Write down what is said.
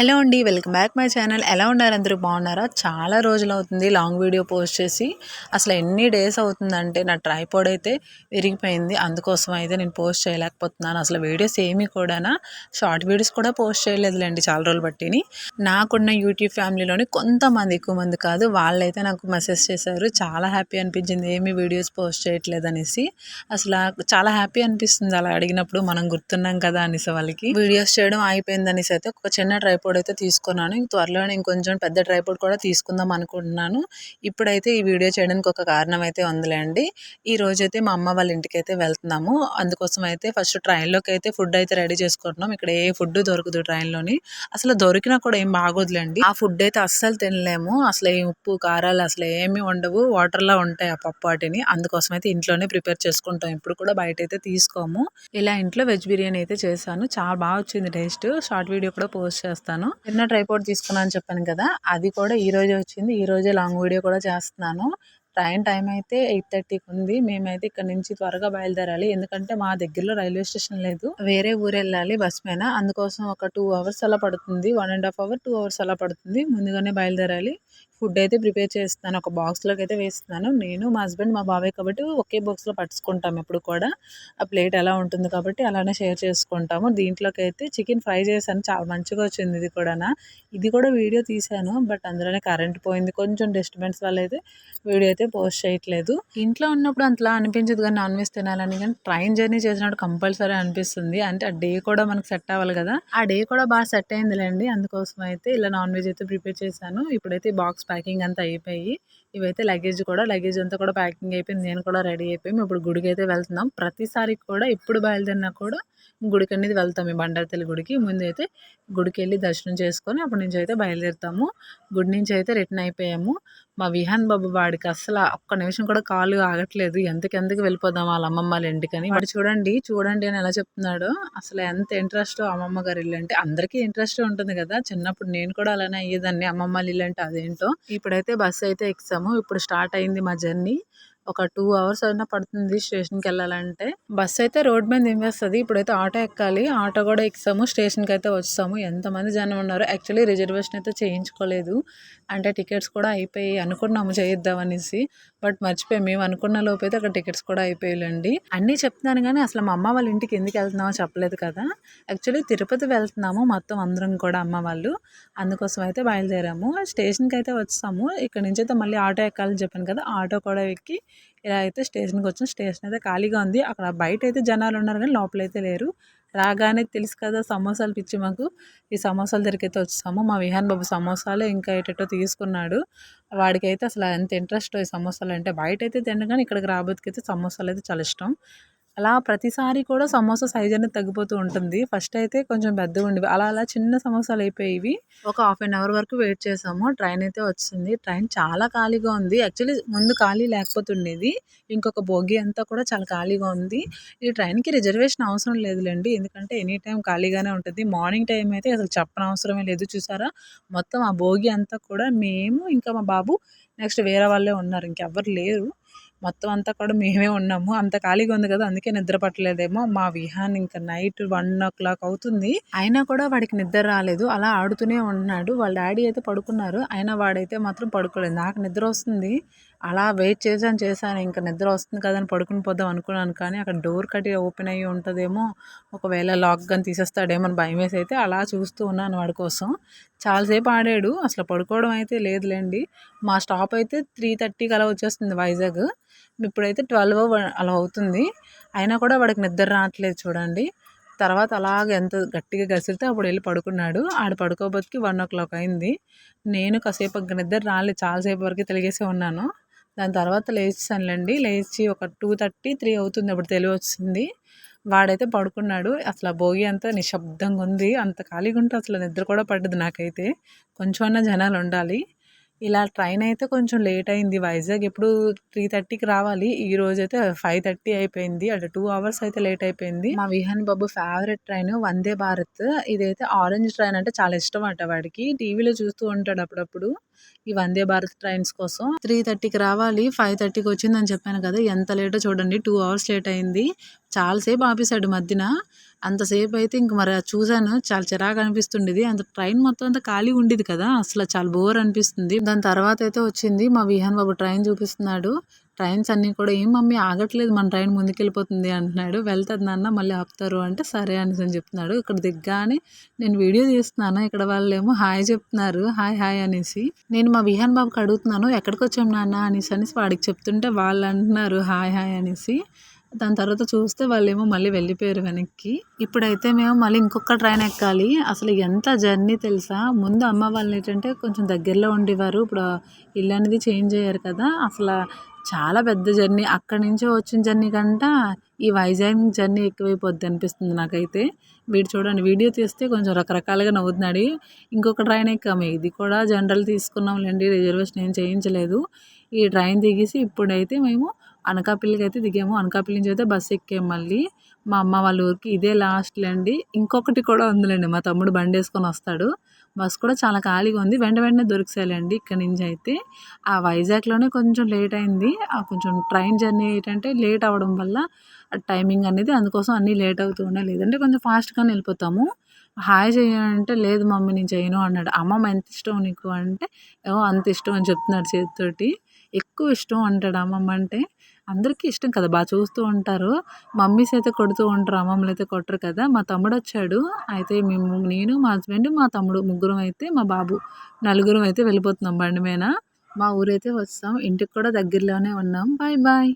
Hello అండి. Welcome back my channel. ఎలా ఉన్నారు అందరూ బాగున్నారా? చాలా రోజులవుతుంది లాంగ్ వీడియో పోస్ట్ చేసి. అసలు ఎన్ని డేస్ అవుతుందంటే నా ట్రైపాడ్ అయితే విరిగిపోయింది. అందుకోసం అయితే నేను పోస్ట్ చేయలేకపోతున్నాను. అసలు వీడియోస్ ఏమీ కూడానా షార్ట్ వీడియోస్ కూడా పోస్ట్ చేయలేదులేండి చాలా రోజులు బట్టిని. నాకున్న యూట్యూబ్ ఫ్యామిలీలోని కొంతమంది, ఎక్కువ మంది కాదు, వాళ్ళైతే నాకు మెసేజ్ చేశారు. చాలా హ్యాపీ అనిపించింది ఏమి వీడియోస్ పోస్ట్ చేయట్లేదనేసి. అసలు చాలా హ్యాపీ అనిపిస్తుంది అలా అడిగినప్పుడు. మనం గుర్తున్నాం కదా అనేసి వాళ్ళకి. వీడియోస్ చేయడం అయిపోయిందనేసి అయితే ఒక చిన్న ట్రైపాడ్ అయితే తీసుకున్నాను. త్వరలోనే ఇంకొంచెం పెద్ద ట్రైపాడ్ కూడా తీసుకుందాం అనుకుంటున్నాను. ఇప్పుడైతే ఈ వీడియో చేయడానికి ఒక కారణం అయితే ఉందిలేండి. ఈ రోజైతే మా అమ్మ వాళ్ళ ఇంటికైతే వెళ్తున్నాము. అందుకోసం అయితే ఫస్ట్ ట్రైన్‌లోకి అయితే ఫుడ్ అయితే రెడీ చేసుకుంటున్నాం. ఇక్కడ ఏ ఫుడ్ దొరకదు ట్రైన్‌లోని. అసలు దొరికినా కూడా ఏం బాగోదులేండి. ఆ ఫుడ్ అయితే అస్సలు తినలేము. అసలు ఈ ఉప్పు, కారాలు అసలు ఏమీ ఉండవు. వాటర్‌లా ఉంటాయి ఆ పప్పు వాటిని. అందుకోసం అయితే ఇంట్లోనే ప్రిపేర్ చేసుకుంటాం. ఇప్పుడు కూడా బయటైతే తీసుకోము. ఇలా ఇంట్లో వెజ్ బిర్యానీ అయితే చేశాను. చాలా బాగా వచ్చింది టేస్ట్. షార్ట్ వీడియో కూడా పోస్ట్ చేస్తాను. చిన్న ట్రైపాడ్ తీసుకున్నాను అని చెప్పాను కదా! అది కూడా ఈ రోజే వచ్చింది. ఈ రోజే లాంగ్ వీడియో కూడా చేస్తున్నాను. ట్రైన్ టైం అయితే 8:30కి ఉంది. మేమైతే ఇక్కడ నుంచి త్వరగా బయలుదేరాలి. ఎందుకంటే మా దగ్గరలో రైల్వే స్టేషన్ లేదు. వేరే ఊరెళ్ళాలి బస్ పైన. అందుకోసం ఒక 2 అవర్స్ అలా పడుతుంది. 1 ½ అవర్, 2 అవర్స్ అలా పడుతుంది. ముందుగానే బయలుదేరాలి. ఫుడ్ అయితే ప్రిపేర్ చేస్తున్నాను. ఒక బాక్స్‌లోకి అయితే వేస్తున్నాను. నేను, మా హస్బెండ్, మా బాబాయ్ కాబట్టి ఒకే బాక్స్‌లో పట్టుకుంటాం ఎప్పుడు కూడా. ఆ ప్లేట్ ఎలా ఉంటుంది కాబట్టి అలానే షేర్ చేసుకుంటాము. దీంట్లోకైతే చికెన్ ఫ్రై చేశాను. చాలా మంచిగా వచ్చింది ఇది కూడానా. ఇది కూడా వీడియో తీశాను. బట్ అందులోనే కరెంట్ పోయింది. కొంచెం డిస్టర్బెన్స్ వల్ల అయితే వీడియో అయితే పోస్ట్ చేయట్లేదు. ఇంట్లో ఉన్నప్పుడు అంతలా అనిపించదు కానీ నాన్ వెజ్ తినాలని. కానీ ట్రైన్ జర్నీ చేసినప్పుడు కంపల్సరీ అనిపిస్తుంది. అంటే ఆ డే కూడా మనకు సెట్ అవ్వాలి కదా! ఆ డే కూడా బాగా సెట్ అయిందిలేండి. అందుకోసం అయితే ఇలా నాన్ వెజ్ అయితే ప్రిపేర్ చేశాను. ఇప్పుడైతే బాక్స్ ప్యాకింగ్ అంతా అయిపోయి ఇవైతే లగేజ్ అంతా కూడా ప్యాకింగ్ అయిపోయింది. నేను కూడా రెడీ అయిపోయాము. ఇప్పుడు గుడికైతే వెళ్తున్నాం. ప్రతిసారి కూడా ఎప్పుడు బయలుదేరినా కూడా గుడికనేది వెళ్తాం. ఈ బండారు గుడికి. ముందైతే గుడికెళ్ళి దర్శనం చేసుకొని అప్పటి నుంచి అయితే బయలుదేరుతాము. గుడి నుంచి అయితే రిటర్న్ అయిపోయాము. మా విహాన్ బాబు వాడికి అస్సల ఒక్క నిమిషం కూడా కాలు ఆగట్లేదు. ఎంతకెంతకి వెళ్ళిపోదాం వాళ్ళ అమ్మమ్మ వాళ్ళ ఇంటికని. వాడు చూడండి అని ఎలా చెప్తున్నాడో. అసలు ఎంత ఇంట్రెస్టో అమ్మమ్మ గారి ఇల్లు అంటే. అందరికీ ఇంట్రెస్టే ఉంటుంది కదా! చిన్నప్పుడు నేను కూడా అలానే అయ్యేదాన్ని. అమ్మమ్మ వాళ్ళ ఇల్లు అంటే అదేంటో. ఇప్పుడైతే బస్సు అయితే ఎక్కాము. ఇప్పుడు స్టార్ట్ అయింది మా జర్నీ. ఒక 2 అవర్స్ అయినా పడుతుంది స్టేషన్‌కెళ్ళాలంటే. బస్ అయితే రోడ్ మీద దింపేస్తది. ఇప్పుడైతే ఆటో ఎక్కాలి. ఆటో కూడా ఎక్కాము. స్టేషన్‌కైతే వచ్చేసాము. ఎంతమంది జనం ఉన్నారు. యాక్చువల్లీ రిజర్వేషన్ అయితే చేయించుకోలేదు. అంటే టికెట్స్ కూడా అయిపోయాయి. అనుకున్నాము చేయిద్దామనేసి. బట్ మర్చిపోయాం. మేము అనుకున్న లోపైతే అక్కడ టికెట్స్ కూడా అయిపోయాయిలెండి. అన్నీ చెప్తున్నాను గానీ అసలు మా అమ్మ వాళ్ళ ఇంటికి ఎందుకెళ్తున్నామో చెప్పలేదు కదా! యాక్చువల్లీ తిరుపతి వెళ్తున్నాము మొత్తం అందరం కూడా అమ్మ వాళ్ళు. అందుకోసం అయితే బయలుదేరాము. స్టేషన్‌కైతే వచ్చేసాము. ఇక్కడి నుంచైతే మళ్ళీ ఆటో ఎక్కాలని చెప్పాను కదా! ఆటో కూడా ఎక్కి ఇలా అయితే స్టేషన్‌కొచ్చాం. స్టేషన్ అయితే ఖాళీగా ఉంది. అక్కడ బయటైతే జనాలున్నారు గానీ లోపలైతే లేరు. రాగానే తెలుసు కదా సమోసాలు పిచ్చి మాకు. ఈ సమోసాల దగ్గరికైతే వచ్చేసాము. మా విహాన్ బాబు సమోసాలు ఇంకా ఏటేటో తీసుకున్నాడు. వాడికైతే అసలు ఎంత ఇంట్రెస్టో ఈ సమోసాలంటే. బయటైతే తినడు గానీ ఇక్కడికి రాబోతుకైతే సమోసాలైతే చాలా ఇష్టం. అలా ప్రతిసారి కూడా సమోసా సైజ్ అనేది తగ్గిపోతూ ఉంటుంది. ఫస్ట్ అయితే కొంచెం పెద్దగా ఉండేవి. అలా అలా చిన్న సమోసాలు అయిపోయేవి. ఒక హాఫ్ అన్ అవర్ వరకు వెయిట్ చేసాము. ట్రైన్ అయితే వచ్చింది. ట్రైన్ చాలా ఖాళీగా ఉంది. యాక్చువల్లీ ముందు ఖాళీ లేకపోతుండేది. ఇంకొక బోగీ అంతా కూడా చాలా ఖాళీగా ఉంది. ఈ ట్రైన్‌కి రిజర్వేషన్ అవసరం లేదులెండి. ఎందుకంటే ఎనీ టైమ్ ఖాళీగానే ఉంటది. మార్నింగ్ టైమ్ అయితే అసలు చెప్పనవసరమే లేదు. చూసారా? మొత్తం ఆ బోగీ అంతా కూడా మేము, ఇంకా మా బాబు, నెక్స్ట్ వేరే వాళ్ళే ఉన్నారు. ఇంకెవ్వరు లేరు. మొత్తం అంతా కూడా మేమే ఉన్నాము. అంత ఖాళీగా ఉంది కదా! అందుకే నిద్ర పట్టలేదేమో. మా విహాన్ ఇంకా నైట్ 1:00 అవుతుంది. అయినా కూడా వాడికి నిద్ర రాలేదు. అలా ఆడుతూనే ఉంటున్నాడు. వాళ్ళ డ్యాడీ అయితే పడుకున్నారు. అయినా వాడైతే మాత్రం పడుకోలేదు. నాకు నిద్ర వస్తుంది. అలా వెయిట్ చేశాను. ఇంక నిద్ర వస్తుంది కదా అని పడుకుని పోదాం అనుకున్నాను. కానీ అక్కడ డోర్ కట్టి ఓపెన్ అయ్యి ఉంటదేమో. ఒకవేళ లాక్ గాని తీసేస్తాడేమో అని భయమేసి అయితే అలా చూస్తూ ఉన్నాను వాడి కోసం. చాలా సేపు ఆడాడు. అసలు పడుకోవడం అయితే లేదులెండి. మా స్టాప్ అయితే 3:30కి అలా వచ్చేస్తుంది వైజాగ్. ఇప్పుడైతే 12 అలా అవుతుంది. అయినా కూడా వాడికి నిద్ర రావట్లేదు చూడండి. తర్వాత అలాగే ఎంత గట్టిగా గసిరితే అప్పుడు వెళ్ళి పడుకున్నాడు. ఆడు పడుకోబోతికి 1:00 అయింది. నేను కాసేపు ఇంక నిద్ర రాలేదు. చాలా సేపు వరకు తిరిగేసే ఉన్నాను. దాని తర్వాత లేచేసానులెండి. లేచి ఒక 2:30, 3 అవుతుంది. అప్పుడు తెలివొచ్చింది. వాడైతే పడుకున్నాడు. అసలు ఆ భోగి అంతా నిశ్శబ్దంగా ఉంది. అంత ఖాళీగా ఉంటే అసలు నిద్ర కూడా పట్టదు నాకైతే. కొంచెమన్నా జనాలుండాలి. ఇలా ట్రైన్ అయితే కొంచెం లేట్ అయింది. వైజాగ్ ఎప్పుడు 3:30కి రావాలి. ఈరోజైతే 5:30 అయిపోయింది. అంటే 2 అవర్స్ అయితే లేట్ అయిపోయింది. మా విహాన్ బాబు ఫేవరెట్ ట్రైన్ వందే భారత్. ఇదైతే ఆరెంజ్ ట్రైన్ అంటే చాలా ఇష్టం అట వాడికి. టీవీలో చూస్తూ ఉంటాడు అప్పుడప్పుడు. ఈ వందే భారత్ ట్రైన్స్ కోసం 3:30కి రావాలి. 5:30కి వచ్చిందని చెప్పాను కదా! ఎంత లేటో చూడండి. 2 అవర్స్ లేట్ అయింది. చాలా సేపు ఆపేసాడు మధ్యన. అంతసేపు అయితే ఇంక మరి అది చూసాను. చాలా చిరాకు అనిపిస్తుండేది. అంత ట్రైన్ మొత్తం అంతా ఖాళీగా ఉండేది కదా! అసల చాలా బోర్ అనిపిస్తుంది. దాని తర్వాతయితే వచ్చింది మా విహాన్ బాబు ట్రైన్ చూపిస్తున్నాడు. ట్రైన్స్ అన్నీ కూడా "ఏం మమ్మీ ఆగట్లేదు మన ట్రైన్ ముందుకెళ్ళిపోతుంది" అంటున్నాడు. "వెళ్తది నాన్న మళ్ళీ ఆపుతారు" అంటే సరే అనేసని చెప్తున్నాడు. ఇక్కడ దిగ్గానే నేను వీడియో తీస్తున్నాను. ఇక్కడ వాళ్ళేమో హాయ్ చెప్తున్నారు. హాయ్ హాయ్ అనేసి. నేను మా విహాన్ బాబుకి అడుగుతున్నాను "ఎక్కడికొచ్చాం నాన్న" అనేసి వాడికి చెప్తుంటే వాళ్ళు అంటున్నారు హాయ్ హాయ్ అనేసి. దాని తర్వాత చూస్తే వాళ్ళేమో మళ్ళీ వెళ్ళిపోయారు వెనక్కి. ఇప్పుడైతే మేము మళ్ళీ ఇంకొక ట్రైన్ ఎక్కాలి. అసలు ఎంత జర్నీ తెలుసా? ముందు అమ్మ వాళ్ళేంటంటే కొంచెం దగ్గరలో ఉండేవారు. ఇప్పుడు ఇల్లు అనేది చేంజ్ అయ్యారు కదా! చాలా పెద్ద జర్నీ. అక్కడి నుంచి వచ్చిన జర్నీ కంట ఈ వైజాగ్ జర్నీ ఎక్కువైపోద్ది అనిపిస్తుంది నాకైతే. వీడు చూడండి వీడియో తీస్తే కొంచెం రకరకాలుగా నవ్వుతున్నాడు. ఇంకొక ట్రైన్ ఎక్కాము. ఇది కూడా జనరల్ తీసుకున్నాంలెండి. రిజర్వేషన్ ఏం చేయించలేదు. ఈ ట్రైన్ దిగేసి ఇప్పుడైతే మేము అనకాపల్లికైతే దిగాము. అనకాపల్లి నుంచి అయితే బస్సు ఎక్కాము మళ్ళీ. మా అమ్మ వాళ్ళ ఊరికి. ఇదే లాస్ట్‌లేండి. ఇంకొకటి కూడా ఉందిలెండి. మా తమ్ముడు బండేసుకొని వస్తాడు. బస్ కూడా చాలా ఖాళీగా ఉంది. వెంటనే దొరికేసాయిలెండి ఇక్కడి నుంచయితే. ఆ వైజాగ్‌లోనే కొంచెం లేట్ అయింది. కొంచెం ట్రైన్ జర్నీ ఏంటంటే లేట్ అవ్వడం వల్ల టైమింగ్ అనేది అందుకోసం అన్నీ లేట్ అవుతూ ఉన్నాయి. లేదంటే కొంచెం ఫాస్ట్‌గానే వెళ్ళిపోతాము. హాయ్ చెయ్యి అంటే, "లేదు మమ్మీ నేను చెయ్యను" అన్నాడు. "అమ్మమ్మ ఎంత ఇష్టం నీకు" అంటే, "ఏమో అంత ఇష్టం" అని చెప్తున్నాడు చేతితోటి. ఎక్కువ ఇష్టం అంటాడు అమ్మమ్మ అంటే. అందరికీ ఇష్టం కదా! చూస్తూ ఉంటారు. మమ్మీస్ అయితే కొడుతూ ఉంటారు. అమ్మమ్మలైతే కొట్టరు కదా! మా తమ్ముడొచ్చాడు. అయితే నేను, మా హస్బెండ్, మా తమ్ముడు ముగ్గురం అయితే మా బాబు నలుగురం అయితే వెళ్ళిపోతున్నాం బండి మీద. మా ఊరైతే వచ్చేసాం. ఇంటికి కూడా దగ్గరలోనే ఉన్నాం. Bye bye.